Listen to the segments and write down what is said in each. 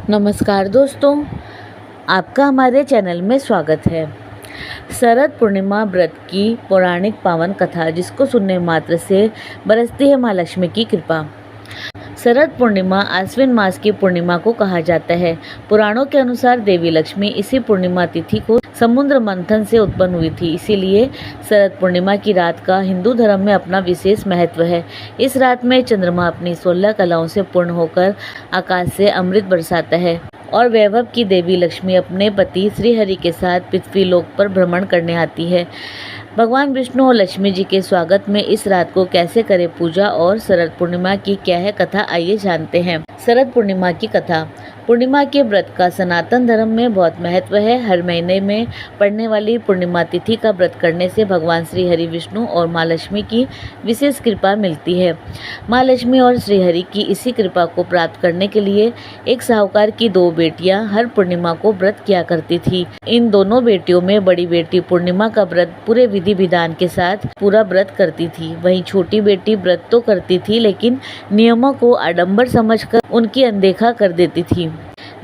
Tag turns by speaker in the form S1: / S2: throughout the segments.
S1: नमस्कार दोस्तों, आपका हमारे चैनल में स्वागत है। शरद पूर्णिमा व्रत की पौराणिक पावन कथा, जिसको सुनने मात्र से बरसती है माँ लक्ष्मी की कृपा। शरद पूर्णिमा आश्विन मास की पूर्णिमा को कहा जाता है। पुराणों के अनुसार देवी लक्ष्मी इसी पूर्णिमा तिथि को समुद्र मंथन से उत्पन्न हुई थी, इसीलिए शरद पूर्णिमा की रात का हिंदू धर्म में अपना विशेष महत्व है। इस रात में चंद्रमा अपनी 16 कलाओं से पूर्ण होकर आकाश से अमृत बरसाता है और वैभव की देवी लक्ष्मी अपने पति श्रीहरि के साथ पृथ्वी लोक पर भ्रमण करने आती है। भगवान विष्णु और लक्ष्मी जी के स्वागत में इस रात को कैसे करें पूजा और शरद पूर्णिमा की क्या है कथा, आइए जानते हैं। शरद पूर्णिमा की कथा। पूर्णिमा के व्रत का सनातन धर्म में बहुत महत्व है। हर महीने में पड़ने वाली पूर्णिमा तिथि का व्रत करने से भगवान श्री हरि विष्णु और माँ लक्ष्मी की विशेष कृपा मिलती है। माँ लक्ष्मी और श्री हरि की इसी कृपा को प्राप्त करने के लिए एक साहूकार की 2 बेटियां हर पूर्णिमा को व्रत किया करती थी। इन दोनों बेटियों में बड़ी बेटी पूर्णिमा का व्रत पूरे विधि विधान के साथ पूरा व्रत करती थी। वहीं छोटी बेटी व्रत तो करती थी, लेकिन नियमों को आडंबर समझकर उनकी अनदेखा कर देती थी।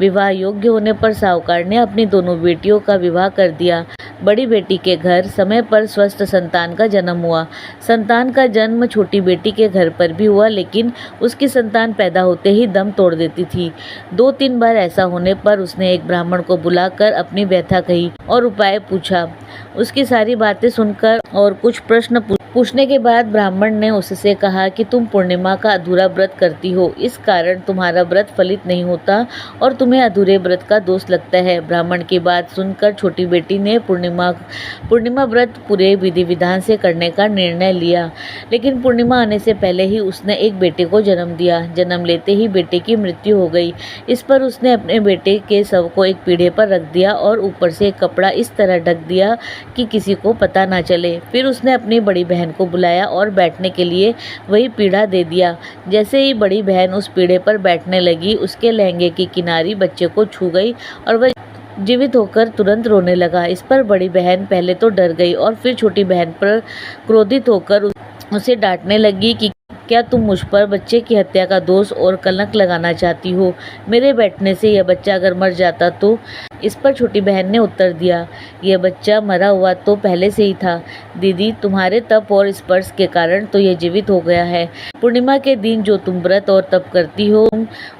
S1: विवाह योग्य होने पर साहूकार ने अपनी दोनों बेटियों का विवाह कर दिया। बड़ी बेटी के घर समय पर स्वस्थ संतान का जन्म हुआ। संतान का जन्म छोटी बेटी के घर पर भी हुआ, लेकिन उसकी संतान पैदा होते ही दम तोड़ देती थी। 2-3 बार ऐसा होने पर उसने एक ब्राह्मण को बुलाकर अपनी व्यथा कही और उपाय पूछा। उसकी सारी बातें सुनकर और कुछ प्रश्न पूछने के बाद ब्राह्मण ने उससे कहा कि तुम पूर्णिमा का अधूरा व्रत करती हो, इस कारण तुम्हारा व्रत फलित नहीं होता और तुम्हें अधूरे व्रत का दोष लगता है। ब्राह्मण की बात सुनकर छोटी बेटी ने पूर्णिमा व्रत पूरे विधि विधान से करने का निर्णय लिया, लेकिन पूर्णिमा आने से पहले ही उसने एक बेटे को जन्म दिया। जन्म लेते ही बेटे की मृत्यु हो गई। इस पर उसने अपने बेटे के शव को एक पीढ़े पर रख दिया और ऊपर से एक कपड़ा इस तरह ढक दिया कि किसी को पता ना चले। फिर उसने अपनी बड़ी बहन को बुलाया और बैठने के लिए वही पीढ़ा दे दिया। जैसे ही बड़ी बहन उस पीढ़े पर बैठने लगी, उसके लहंगे की किनारी बच्चे को छू गई और वह जीवित होकर तुरंत रोने लगा। इस पर बड़ी बहन पहले तो डर गई और फिर छोटी बहन पर क्रोधित होकर उसे डांटने लगी कि क्या तुम मुझ पर बच्चे की हत्या का दोष और कलंक लगाना चाहती हो? मेरे बैठने से यह बच्चा अगर मर जाता तो? इस पर छोटी बहन ने उत्तर दिया, यह बच्चा मरा हुआ तो पहले से ही था दीदी, तुम्हारे तप और स्पर्श के कारण तो यह जीवित हो गया है। पूर्णिमा के दिन जो तुम व्रत और तप करती हो,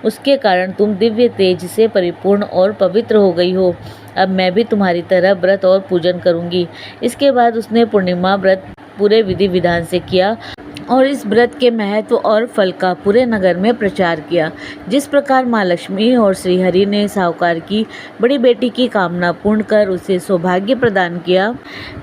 S1: उसके कारण तुम दिव्य तेज से परिपूर्ण और पवित्र हो गई हो। अब मैं भी तुम्हारी तरह व्रत और पूजन करूंगी। इसके बाद उसने पूर्णिमा व्रत पूरे विधि विधान से किया और इस व्रत के महत्व और फल का पूरे नगर में प्रचार किया। जिस प्रकार माँ लक्ष्मी और श्रीहरि ने साहूकार की बड़ी बेटी की कामना पूर्ण कर उसे सौभाग्य प्रदान किया,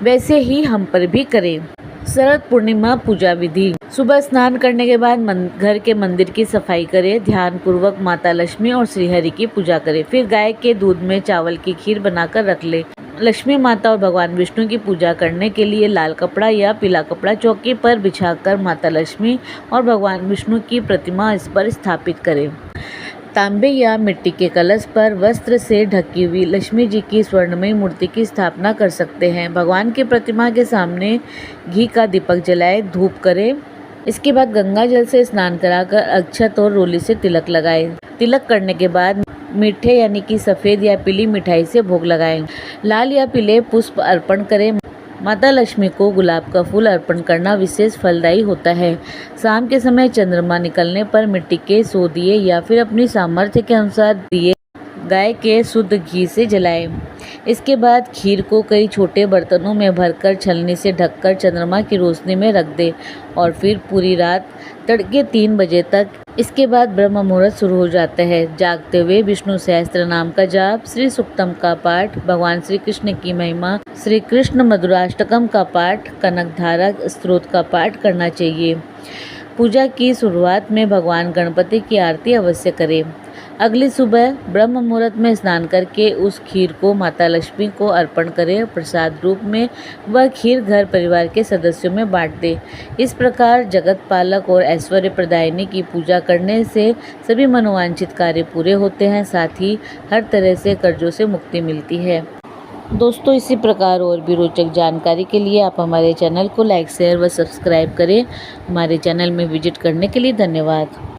S1: वैसे ही हम पर भी करें। शरद पूर्णिमा पूजा विधि। सुबह स्नान करने के बाद घर के मंदिर की सफाई करें। ध्यान पूर्वक माता लक्ष्मी और श्रीहरि की पूजा करें। फिर गाय के दूध में चावल की खीर बनाकर रख ले। लक्ष्मी माता और भगवान विष्णु की पूजा करने के लिए लाल कपड़ा या पीला कपड़ा चौकी पर बिछाकर माता लक्ष्मी और भगवान विष्णु की प्रतिमा इस पर स्थापित करें। तांबे या मिट्टी के कलश पर वस्त्र से ढकी हुई लक्ष्मी जी की स्वर्णमयी मूर्ति की स्थापना कर सकते हैं। भगवान की प्रतिमा के सामने घी का दीपक जलाए, धूप करें। इसके बाद गंगा जल से स्नान कराकर अक्षत और रोली से तिलक लगाए। तिलक करने के बाद मीठे यानी कि सफ़ेद या पीली मिठाई से भोग लगाएं। लाल या पीले पुष्प अर्पण करें। माता लक्ष्मी को गुलाब का फूल अर्पण करना विशेष फलदायी होता है। शाम के समय चंद्रमा निकलने पर मिट्टी के 100 दिए या फिर अपनी सामर्थ्य के अनुसार दिए गाय के शुद्ध घी से जलाएं। इसके बाद खीर को कई छोटे बर्तनों में भरकर छलनी से ढककर चंद्रमा की रोशनी में रख दे और फिर पूरी रात तड़के 3 बजे तक। इसके बाद ब्रह्म मुहूर्त शुरू हो जाता है। जागते हुए विष्णु सहस्त्र नाम का जाप, श्री सुक्तम का पाठ, भगवान श्री कृष्ण की महिमा, श्री कृष्ण मधुराष्टकम का पाठ, कनकधारा स्तोत्र का पाठ करना चाहिए। पूजा की शुरुआत में भगवान गणपति की आरती अवश्य करें। अगली सुबह ब्रह्म मुहूर्त में स्नान करके उस खीर को माता लक्ष्मी को अर्पण करें। प्रसाद रूप में वह खीर घर परिवार के सदस्यों में बांट दे। इस प्रकार जगत पालक और ऐश्वर्य प्रदायिनी की पूजा करने से सभी मनोवांछित कार्य पूरे होते हैं, साथ ही हर तरह से कर्जों से मुक्ति मिलती है। दोस्तों, इसी प्रकार और भी रोचक जानकारी के लिए आप हमारे चैनल को लाइक, शेयर व सब्सक्राइब करें। हमारे चैनल में विजिट करने के लिए धन्यवाद।